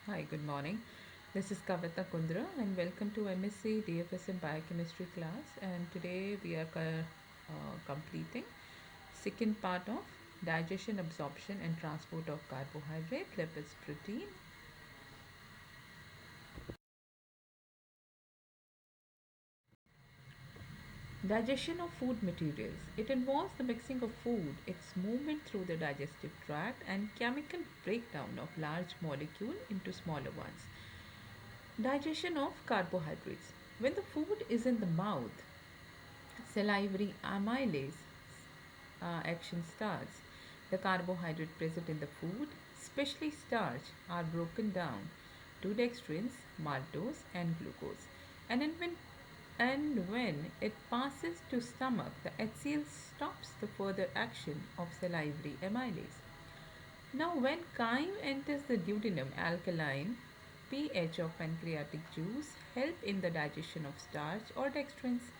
Hi, good morning. This is Kavita Kundra and welcome to Mscdfsm Biochemistry class. And today we are completing second part of digestion, absorption and transport of carbohydrate, lipids, protein. Digestion of food materials. It involves the mixing of food, its movement through the digestive tract and chemical breakdown of large molecule into smaller ones. Digestion of carbohydrates. When the food is in the mouth, salivary amylase action starts. The carbohydrate present in the food, especially starch, are broken down to dextrins, maltose, and glucose. And when it passes to stomach, the HCl stops the further action of salivary amylase. Now, when chyme enters the duodenum, alkaline pH of pancreatic juice help in the digestion of starch or dextrins,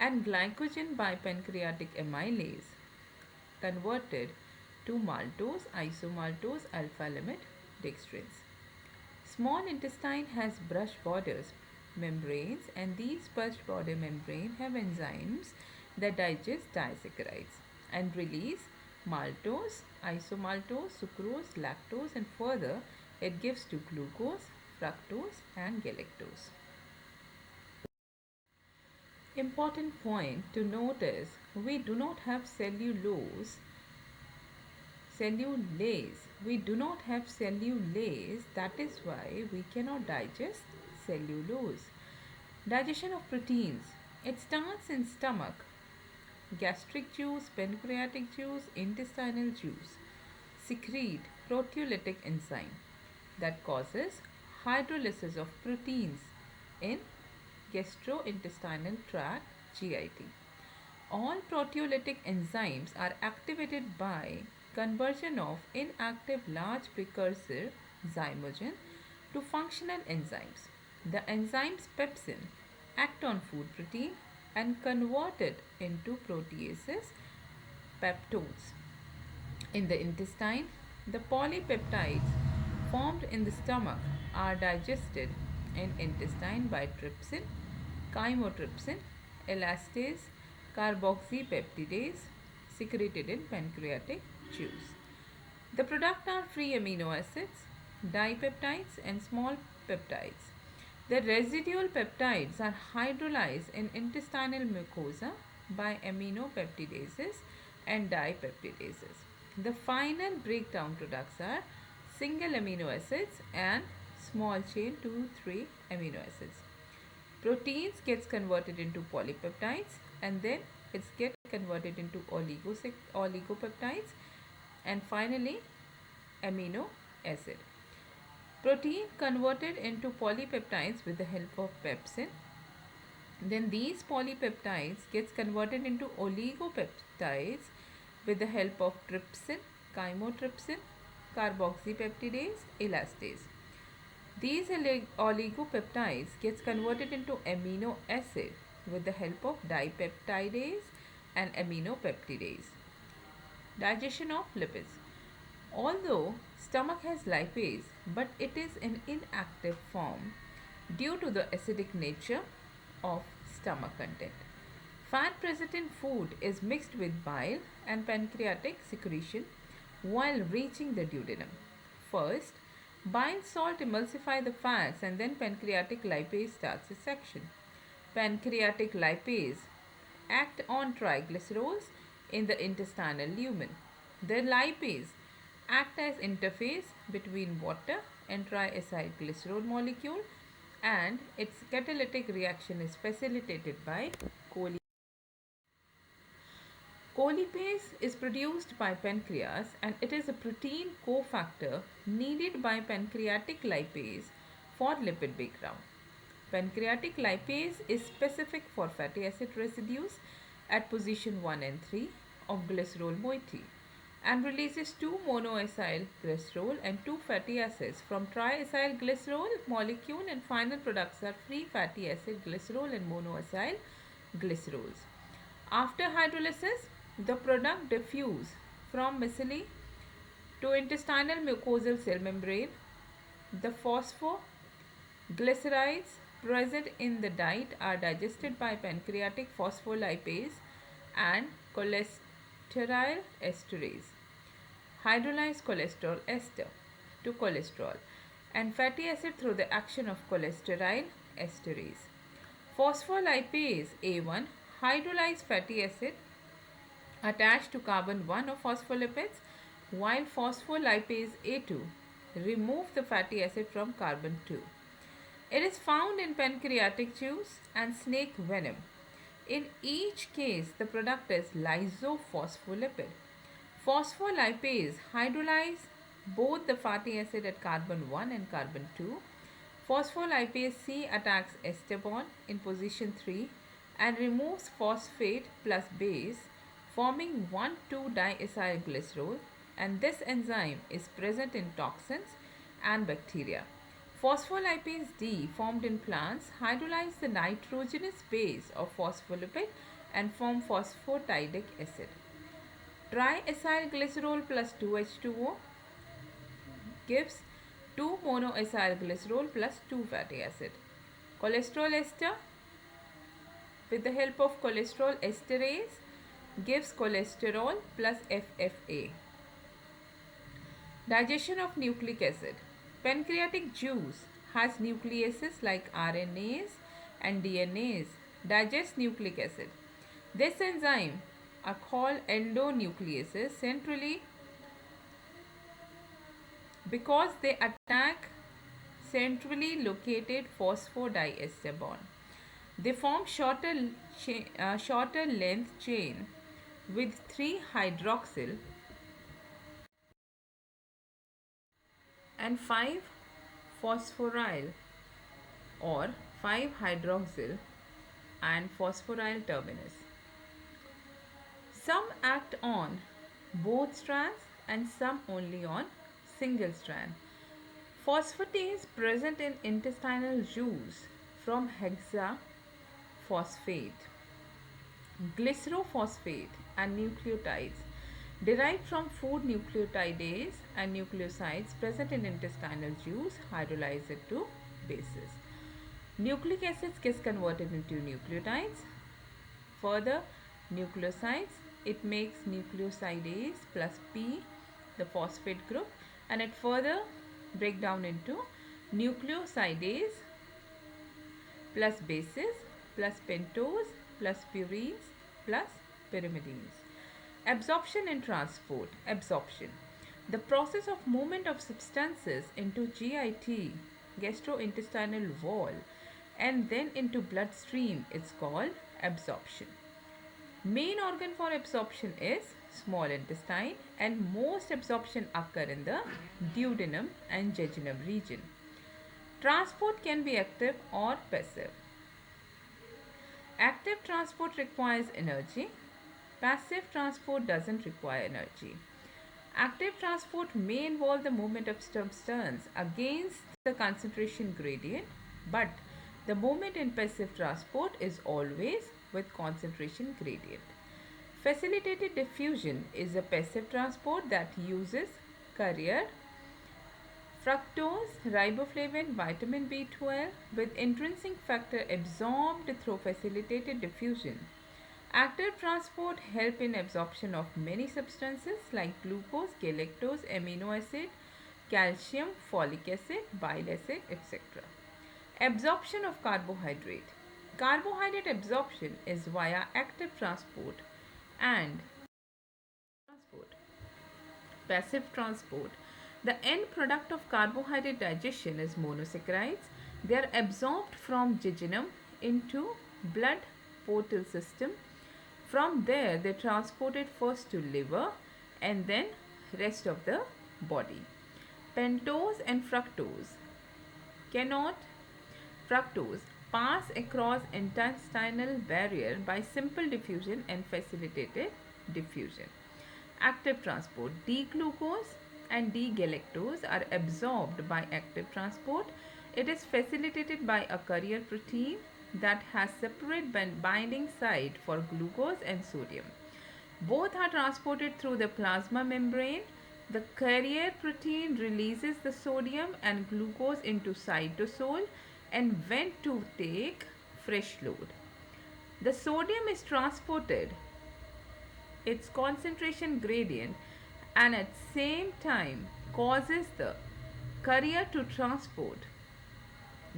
and glycogen by pancreatic amylase converted to maltose, isomaltose, alpha limit dextrins. Small intestine has brush borders membranes, and these brush border membrane have enzymes that digest disaccharides and release maltose, isomaltose, sucrose, lactose, and further it gives to glucose, fructose, and galactose. Important point to note is we do not have cellulase. We do not have cellulase, that is why we cannot digest cellulose. Digestion of proteins. It starts in stomach, gastric juice, pancreatic juice, intestinal juice. Secrete proteolytic enzyme that causes hydrolysis of proteins in gastrointestinal tract GIT. All proteolytic enzymes are activated by conversion of inactive large precursor zymogen to functional enzymes. The enzymes pepsin act on food protein and convert it into proteases peptones. In the intestine, the polypeptides formed in the stomach are digested in intestine by trypsin, chymotrypsin, elastase, carboxypeptidase secreted in pancreatic juice. The product are free amino acids, dipeptides and small peptides. The residual peptides are hydrolyzed in intestinal mucosa by aminopeptidases and dipeptidases. The final breakdown products are single amino acids and small chain 2-3 amino acids. Proteins gets converted into polypeptides and then it's get converted into oligopeptides and finally amino acid. Protein converted into polypeptides with the help of pepsin. Then these polypeptides gets converted into oligopeptides with the help of trypsin, chymotrypsin, carboxypeptidase, elastase. These oligopeptides gets converted into amino acid with the help of dipeptidase and aminopeptidase. Digestion of lipids. Although stomach has lipase, but it is in inactive form due to the acidic nature of stomach content. Fat present in food is mixed with bile and pancreatic secretion while reaching the duodenum. First, bile salt emulsify the fats and then pancreatic lipase starts its action. Pancreatic lipase act on triglycerols in the intestinal lumen. The lipase act as interface between water and triacylglycerol molecule, and its catalytic reaction is facilitated by choline. Colipase is produced by pancreas and it is a protein cofactor needed by pancreatic lipase for lipid breakdown. Pancreatic lipase is specific for fatty acid residues at position 1 and 3 of glycerol moiety and releases 2 monoacyl glycerol and 2 fatty acids from triacylglycerol molecule, and final products are free fatty acid glycerol and monoacyl glycerols. After hydrolysis, the product diffuse from micelle to intestinal mucosal cell membrane The phosphoglycerides present in the diet are digested by pancreatic phospholipase and cholesterol esterase, hydrolyzed cholesterol ester to cholesterol, and fatty acid through the action of cholesterol esterase. Phospholipase A1 hydrolyzed fatty acid attached to carbon 1 of phospholipids, while phospholipase A2 remove the fatty acid from carbon 2. It is found in pancreatic juice and snake venom. In each case, the product is lysophospholipid. Phospholipase hydrolyze both the fatty acid at carbon 1 and carbon 2. Phospholipase C attacks ester bond in position 3 and removes phosphate plus base, forming 1,2-diacylglycerol, and this enzyme is present in toxins and bacteria. Phospholipase D formed in plants hydrolyze the nitrogenous base of phospholipid and form phosphatidic acid. Triacylglycerol plus 2H2O gives 2-monoacylglycerol plus 2 fatty acid. Cholesterol ester with the help of cholesterol esterase gives cholesterol plus FFA. Digestion of nucleic acid. Pancreatic juice has nucleases like RNase and DNase digest nucleic acid. This enzyme are called endonucleases centrally because they attack centrally located phosphodiester bond. They form shorter length chain with 3-hydroxyl and 5-phosphoryl or 5-hydroxyl and phosphoryl terminus. Some act on both strands and some only on single strand. Phosphatase present in intestinal juice from hexaphosphate, glycerophosphate and nucleotides derived from food nucleotidase and nucleosides present in intestinal juice hydrolyze it to bases. Nucleic acids gets converted into nucleotides. Further, nucleosides, it makes nucleosidase plus P, the phosphate group, and it further break down into nucleosidase plus bases plus pentose plus purines plus pyrimidines. Absorption and transport. Absorption. The process of movement of substances into GIT, gastrointestinal wall, and then into bloodstream is called absorption. Main organ for absorption is small intestine, and most absorption occur in the duodenum and jejunum region. Transport can be active or passive. Active transport requires energy. Passive transport doesn't require energy. Active transport may involve the movement of substance against the concentration gradient, but the movement in passive transport is always with concentration gradient. Facilitated diffusion is a passive transport that uses carrier fructose, riboflavin, vitamin B12 with intrinsic factor absorbed through facilitated diffusion. Active transport help in absorption of many substances like glucose, galactose, amino acid, calcium, folic acid, bile acid, etc. Absorption of carbohydrate. Carbohydrate absorption is via active transport and passive transport. The end product of carbohydrate digestion is monosaccharides. They are absorbed from jejunum into blood portal system. From there they transported first to liver and then rest of the body. Pentose and fructose pass across intestinal barrier by simple diffusion and facilitated diffusion. Active transport. D-glucose and D-galactose are absorbed by active transport. It is facilitated by a carrier protein that has separate binding site for glucose and sodium. Both are transported through the plasma membrane The carrier protein releases the sodium and glucose into cytosol and went to take fresh load. The sodium is transported its concentration gradient and at same time causes the carrier to transport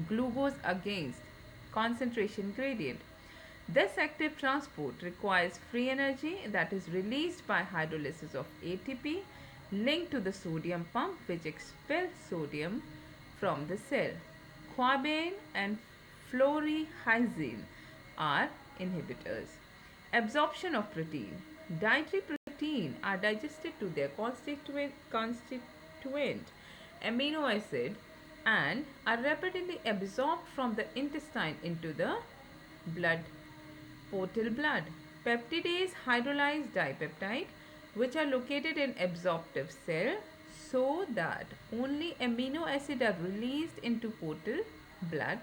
glucose against concentration gradient. This active transport requires free energy that is released by hydrolysis of ATP linked to the sodium pump which expels sodium from the cell. Quabain and fluorhexidine are inhibitors. Absorption of protein. Dietary protein are digested to their constituent amino acid and are rapidly absorbed from the intestine into the blood, portal blood. Peptidase hydrolyze dipeptide which are located in absorptive cell so that only amino acid are released into portal blood.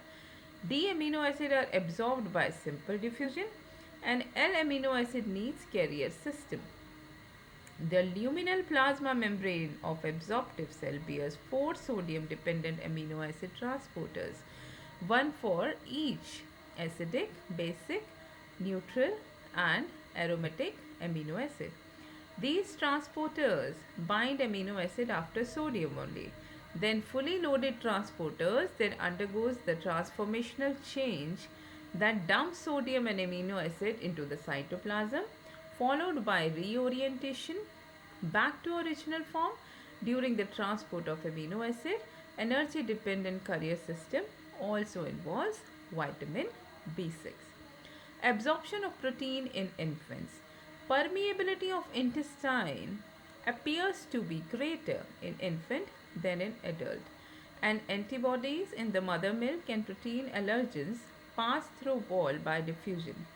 D amino acid are absorbed by simple diffusion and L amino acid needs carrier system. The luminal plasma membrane of absorptive cell bears 4 sodium dependent amino acid transporters, one for each acidic, basic, neutral and aromatic amino acid. These transporters bind amino acid after sodium only. Then fully loaded transporters then undergoes the transformational change that dumps sodium and amino acid into the cytoplasm, followed by reorientation back to original form during the transport of amino acid. Energy dependent carrier system also involves vitamin B6. Absorption of protein in infants. Permeability of intestine appears to be greater in infant than in adult, and antibodies in the mother milk and protein allergens pass through wall by diffusion.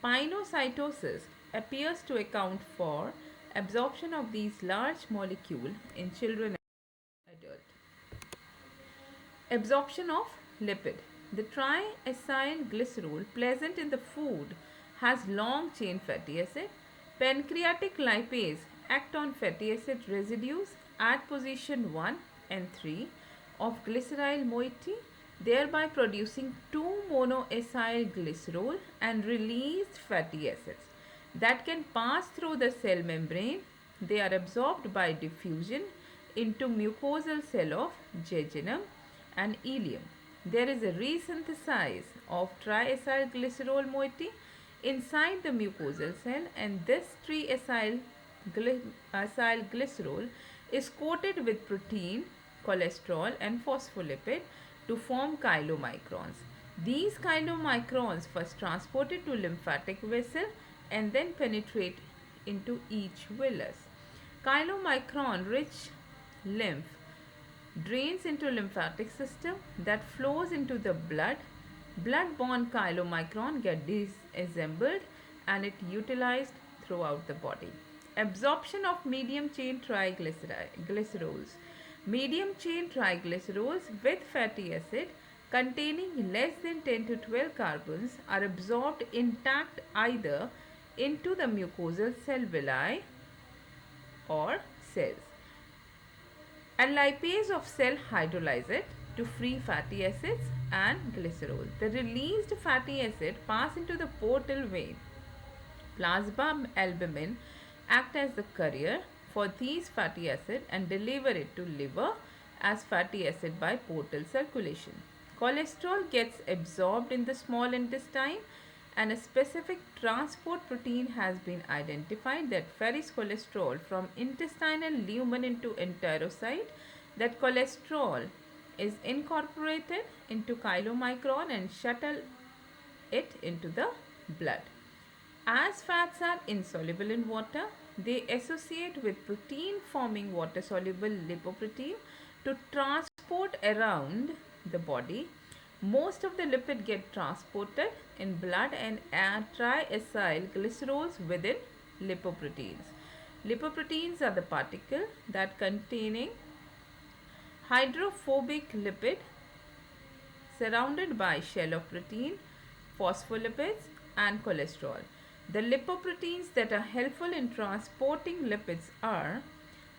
Pinocytosis appears to account for absorption of these large molecules in children and adult. Absorption of lipid. The triacyl glycerol present in the food has long chain fatty acid. Pancreatic lipase act on fatty acid residues at position 1 and 3 of glyceryl moiety, thereby producing 2 monoacyl glycerol and released fatty acids that can pass through the cell membrane. They are absorbed by diffusion into mucosal cell of jejunum and ileum. There is a resynthesis of triacyl glycerol moiety inside the mucosal cell, and this triacyl glycerol is coated with protein, cholesterol and phospholipid to form chylomicrons. These chylomicrons first transported to lymphatic vessel and then penetrate into each villus. Chylomicron rich lymph drains into lymphatic system that flows into the blood. Blood-borne chylomicron get disassembled and it utilized throughout the body. Absorption of medium chain triglycerols. Medium chain triglycerols with fatty acid containing less than 10 to 12 carbons are absorbed intact either into the mucosal cell villi or cells. And lipase of cell hydrolyze it to free fatty acids and glycerol. The released fatty acid pass into the portal vein. Plasma albumin act as the carrier for these fatty acid and deliver it to liver as fatty acid by portal circulation. Cholesterol gets absorbed in the small intestine, and a specific transport protein has been identified that ferries cholesterol from intestinal lumen into enterocyte. That cholesterol is incorporated into chylomicron and shuttle it into the blood. As fats are insoluble in water, they associate with protein forming water soluble lipoprotein to transport around the body. Most of the lipid get transported in blood and triacyl glycerols within lipoproteins. Lipoproteins are the particle that containing hydrophobic lipid surrounded by shell of protein, phospholipids and cholesterol. The lipoproteins that are helpful in transporting lipids are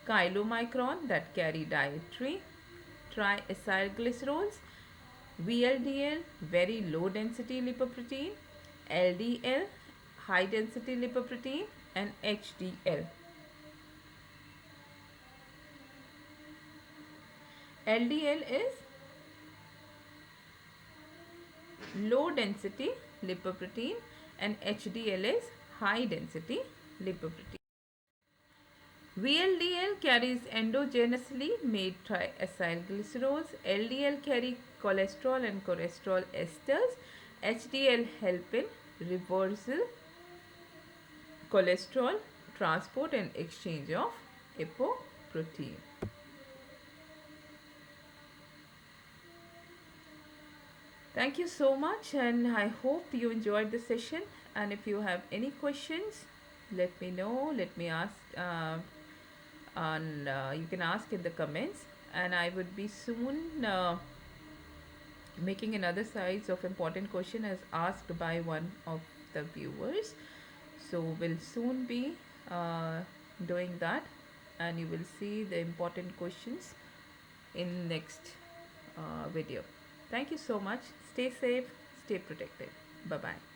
chylomicron that carry dietary triacylglycerols, VLDL very low density lipoprotein, LDL high density lipoprotein, and HDL. LDL is low density lipoprotein and HDL is high density lipoprotein. VLDL carries endogenously made triacylglycerols. LDL carry cholesterol and cholesterol esters. HDL help in reversal cholesterol transport and exchange of apoprotein. Thank you so much, and I hope you enjoyed the session. And if you have any questions, let me know. Let me ask, and you can ask in the comments. And I would be soon making another size of important question as asked by one of the viewers. So we'll soon be doing that, and you will see the important questions in next video. Thank you so much. Stay safe, stay protected. Bye bye.